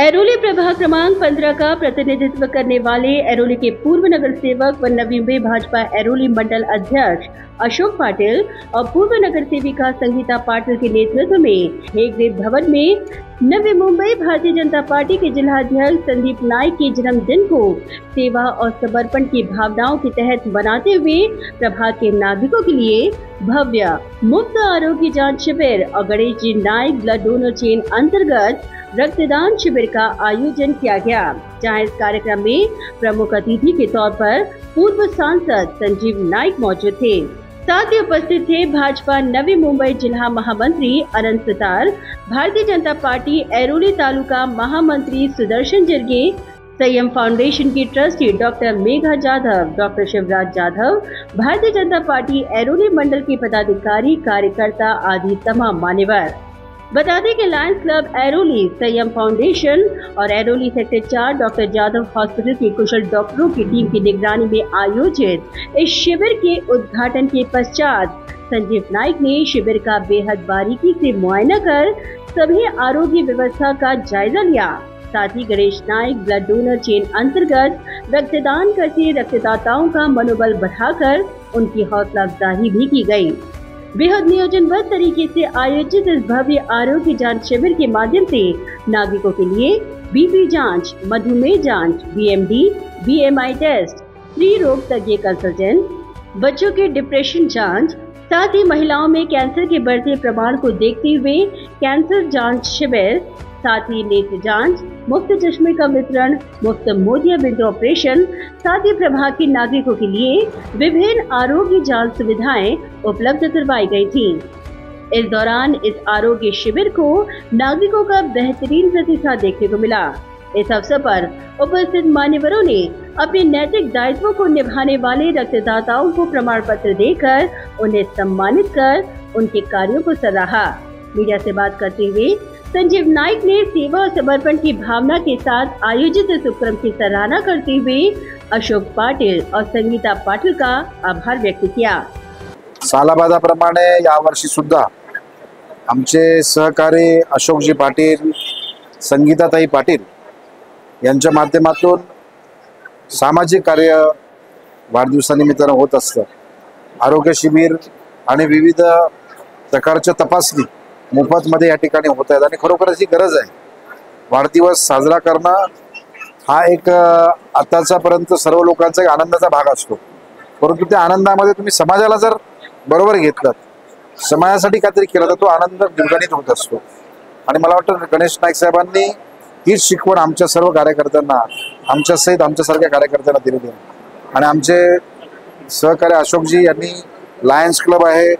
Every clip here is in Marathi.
ऐरोली प्रभाग क्रमांक 15 का प्रतिनिधित्व करने वाले ऐरोली के पूर्व नगर सेवक व नवी मुंबई भाजपा ऐरोली मंडल अध्यक्ष अशोक पाटिल और पूर्व नगर सेविका संगीता पाटिल के नेतृत्व में हेगड़े भवन में नवी मुंबई भारतीय जनता पार्टी के जिलाध्यक्ष संदीप नाइक के जन्मदिन को सेवा और समर्पण की भावनाओं के तहत मनाते हुए प्रभाग के नागरिकों के लिए भव्य मुफ्त आरोग्य जांच शिविर और Ganesh ji Naik blood donor chain अंतर्गत रक्तदान शिविर का आयोजन किया गया, जहां इस कार्यक्रम में प्रमुख अतिथि के तौर पर पूर्व सांसद संजीव नाइक मौजूद थे। साथ ही उपस्थित थे भाजपा नवी मुंबई जिला महामंत्री अनंत सुतार, भारतीय जनता पार्टी ऐरोली तालुका महामंत्री सुदर्शन जरगे, संयम फाउंडेशन की trustee doctor Megha Jadhav, doctor Shivraj Jadhav, Bharatiya Janata party Airoli मंडल के पदाधिकारी, कार्यकर्ता आदि तमाम मान्यवर। बता दें कि Lions club Airoli, Sanyam foundation और Airoli sector 4 doctor Jadhav hospital के कुशल डॉक्टरों की टीम की निगरानी में आयोजित इस शिविर के उद्घाटन के पश्चात संजीव नाइक ने शिविर का बेहद बारीकी से मुआयना कर सभी आरोग्य व्यवस्था का जायजा लिया। साथ ही Ganesh Naik blood donor chain अंतर्गत रक्तदान करके रक्तदाताओं का मनोबल बढ़ाकर उनकी हौसला अफजाई भी की गई। बेहद नियोजनबद्ध तरीके से आयोजित इस भव्य आरोग्य जांच शिविर के माध्यम से नागरिकों के लिए बीपी जांच, मधुमेह जांच, बीएमडी, बीएमआई टेस्ट, स्त्री रोग तज्ञ कंसल्टेंट, बच्चों के डिप्रेशन जांच, साथ ही महिलाओं में कैंसर के बढ़ते प्रमाण को देखते हुए कैंसर जांच शिविर, साथ ही नेत्र जांच, मुफ्त चश्मे का वितरण, मुफ्त मोतियाबिंद ऑपरेशन, साथ ही प्रभाग के नागरिकों के लिए विभिन्न आरोग्य जांच सुविधाएं उपलब्ध करवाई गई थी। इस दौरान इस आरोग्य शिविर को नागरिकों का बेहतरीन प्रतिसाद देखने को मिला। इस अवसर पर उपस्थित मान्यवरों ने अपने नैतिक दायित्वों को निभाने वाले रक्तदाताओं को प्रमाण पत्र देकर उन्हें सम्मानित कर उनके कार्यों को सराहा। मीडिया से बात करते हुए संजीव नाइक ने सेवा और समर्पण की भावना के साथ आयोजित इस उपक्रम की सराहना करते हुए अशोक पाटिल और संगीता पाटिल का आभार व्यक्त किया। सालाबादाप्रमाणे यावर्षी सुद्धा आमचे सहकारी अशोकजी पाटील, संगीताताई पाटील यांच्या माध्यमातून सामाजिक कार्य वाढदिवसानिमित्तानं होत असतं। आरोग्य शिबिर आणि विविध प्रकारच्या तपासणी मोफतमध्ये या ठिकाणी होत आहेत आणि खरोखरच ही गरज आहे। वाढदिवस साजरा करणं हा एक आताच्यापर्यंत सर्व लोकांचा एक आनंदाचा भाग असतो, परंतु त्या आनंदामध्ये तुम्ही समाजाला जर बरोबर घेतलं, समाजासाठी काहीतरी केलं तर तो आनंद द्विगुणित होत असतो। आणि मला वाटतं गणेश नाईक साहेबांनी हीच शिकवण आमच्या सर्व कार्यकर्त्यांना, आमच्या सहित आमच्यासारख्या कार्यकर्त्यांना दिलेली आहे। आणि आमचे सहकारी अशोकजी यांनी लायन्स क्लब आहे,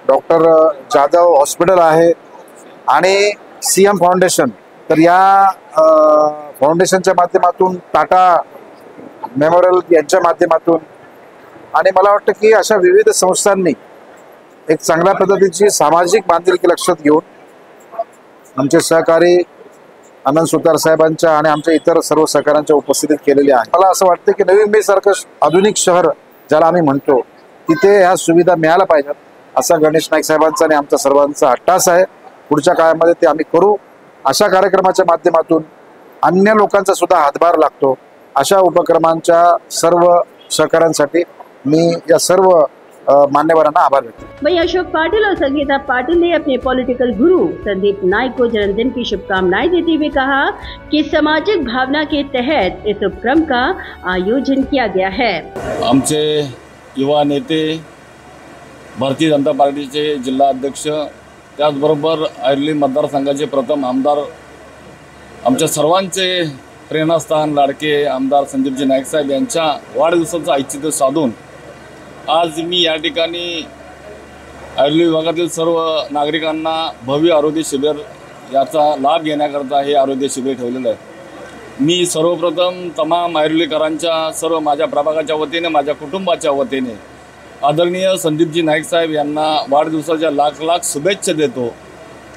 डॉक्टर जाधव हॉस्पिटल आहे आणि सीएम फाउंडेशन, तर या फाउंडेशनच्या माध्यमातून टाटा मेमोरियल यांच्या माध्यमातून आणि मला वाटतं की अशा विविध संस्थांनी एक चांगल्या पद्धतीची सामाजिक बांधिलकी लक्षात घेऊन आमचे सहकारी अनंत सुतार साहेबांच्या आणि आमच्या इतर सर्व सहकाऱ्यांच्या उपस्थितीत केलेली आहे। मला असं वाटतं की नवी मुंबई सारखं आधुनिक शहर ज्याला आम्ही म्हणतो तिथे ह्या सुविधा मिळायला पाहिजेत, असा गणेश नाईक साहेबांचा आणि आमचा सर्वांचा हट्टास आहे। पुढच्या काळामध्ये ते आम्ही करू। अशा कार्यक्रमाच्या माध्यमातून अन्य लोकांचा सुद्धा हातभार लागतो। अशा उपक्रमांच्या सर्व सहकाऱ्यांसाठी मी या सर्व मान्यवरांना आभार व्यक्त करतो। वहीं अशोक पाटिल और संगीता पाटिल ने अपने पॉलिटिकल गुरु संदीप नाइक को जन्मदिन की शुभकामनाएं देते हुए कहा कि सामाजिक भावना के तहत इस उपक्रम का आयोजन किया गया है। आमचे युवा नेते, भारतीय जनता पार्टीचे जिल्हा अध्यक्ष, त्याचबरोबर ऐरोली मतदारसंघाचे प्रथम आमदार, आमच्या सर्वांचे प्रेरणास्थान लाडके आमदार संदीपजी नाईक साहेब यांच्या वाढदिवसाचं औचित्य साधून आज मी या ठिकाणी ऐरोली विभागातील सर्व नागरिकांना भव्य आरोग्य शिबिर याचा लाभ घेण्याकरता हे आरोग्य शिबिर ठेवलेलं आहे। मी सर्वप्रथम तमाम ऐरोलीकरांच्या, सर्व माझ्या प्रभागाच्या वतीने, माझ्या कुटुंबाच्या वतीने आदरणीय संदीपजी नाईक साहेब यांना वाढदिवसाच्या लाख लाख शुभेच्छा देतो।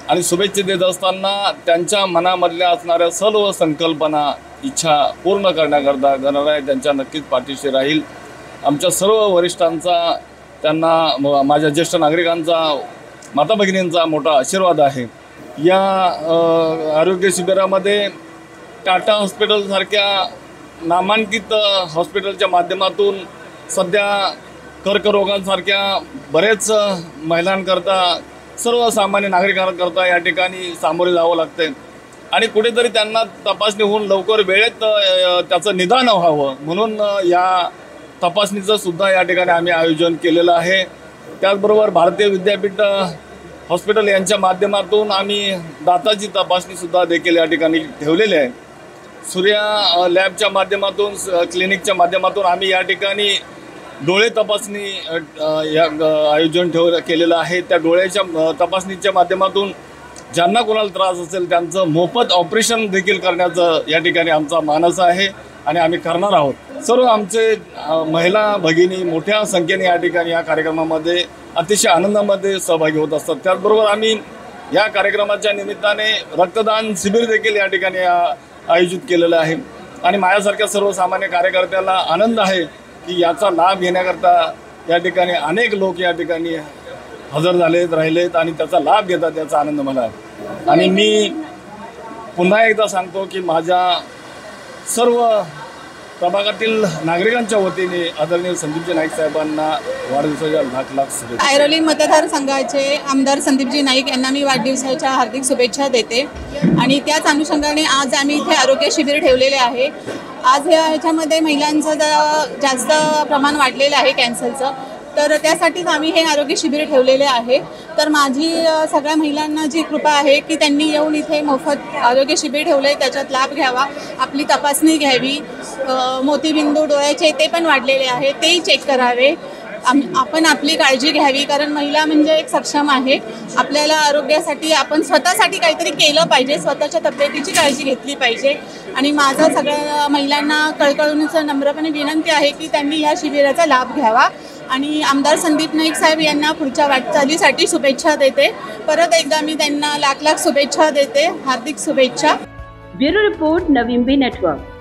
आणि शुभेच्छा देत असताना त्यांच्या मनामधल्या असणाऱ्या सर्व संकल्पना, इच्छा पूर्ण करण्याकरता गणराय त्यांच्या नक्कीच पाठीशी राहील। आमच्या सर्व वरिष्ठांचा, त्यांना माझ्या ज्येष्ठ नागरिकांचा, माता भगिनींचा मोठा आशीर्वाद आहे। या आरोग्य शिबिरामध्ये टाटा हॉस्पिटलसारख्या नामांकित हॉस्पिटलच्या माध्यमातून सध्या कर्करोगांसारख्या बरेच महिलांकरता सर्वसामान्य नागरिकांकरता या ठिकाणी सामोरे जावं लागते आणि कुठेतरी त्यांना तपासणी होऊन लवकर वेळेत त्याचं निदान व्हावं म्हणून या तपासणीचं सुद्धा या ठिकाणी आम्ही आयोजन केलेलं आहे। त्याचबरोबर भारतीय विद्यापीठ हॉस्पिटल यांच्या माध्यमातून आम्ही दाताची तपासणीसुद्धा देखील या ठिकाणी ठेवलेली आहे। सूर्या लॅबच्या माध्यमातून क्लिनिकच्या माध्यमातून आम्ही या ठिकाणी डोळे तपासणी आयोजन केलेलं आहे। त्या डोळ्याच्या तपासणीच्या माध्यमातून ज्यांना कोणाला त्रास असेल त्यांचं मोफत ऑपरेशन देखील करण्याचं या ठिकाणी आमचा मानस आहे आणि आम्ही करणार आहोत। सर्व आमचे महिला भगिनी मोठ्या संख्येने या ठिकाणी या कार्यक्रमामध्ये अतिशय आनंदामध्ये सहभागी होत असतात। त्याचबरोबर आम्ही या कार्यक्रमाच्या निमित्ताने रक्तदान शिबिर देखील या ठिकाणी आयोजित केलेलं आहे आणि माझ्यासारख्या सर्वसामान्य कार्यकर्त्याला आनंद आहे की याचा लाभ घेण्याकरता या ठिकाणी अनेक लोक या ठिकाणी हजर झालेत राहिलेत आणि त्याचा लाभ घेतात याचा आनंद मला आहे। आणि मी पुन्हा एकदा सांगतो की माझ्या सर्व प्रभागातील नागरिकांच्या वतीने आदरणीय संदीपजी नाईक साहेबांना वाढदिवसाच्या लाख लाख शुभेच्छा। ऐरोली मतदारसंघाचे आमदार संदीपजी नाईक यांना मी वाढदिवसाच्या हार्दिक शुभेच्छा देते आणि त्याच अनुषंगाने आज आम्ही इथे आरोग्य शिबिर ठेवलेले आहे। आज ह्याच्यामध्ये महिलांचं जास्त प्रमाण वाढलेलं आहे कॅन्सरचं, तर त्यासाठीच आम्ही हे आरोग्य शिबिर ठेवलेले आहे। तर माझी सगळ्या महिलांना जी कृपा आहे की त्यांनी येऊन इथे मोफत आरोग्य शिबिर ठेवलं आहे, त्याच्यात लाभ घ्यावा, आपली तपासणी घ्यावी, मोतीबिंदू डोळ्याचे ते पण वाढलेले आहे तेही चेक करावे, आपण आपली काळजी घ्यावी, कारण महिला म्हणजे एक सक्षम आहे। आपल्याला आरोग्यासाठी आपण स्वतःसाठी काहीतरी केलं पाहिजे, स्वतःच्या तब्येतीची काळजी घेतली पाहिजे आणि माझं सगळ्या महिलांना कळकळूनचं नम्रपणे विनंती आहे की त्यांनी या शिबिराचा लाभ घ्यावा आणि आमदार संदीप नाईक साहेब यांना पुढच्या वाटचालीसाठी शुभेच्छा देते। परत एकदा मी त्यांना लाख लाख शुभेच्छा देते, हार्दिक शुभेच्छा। ब्युरो रिपोर्ट, नवीन बी नेटवर्क।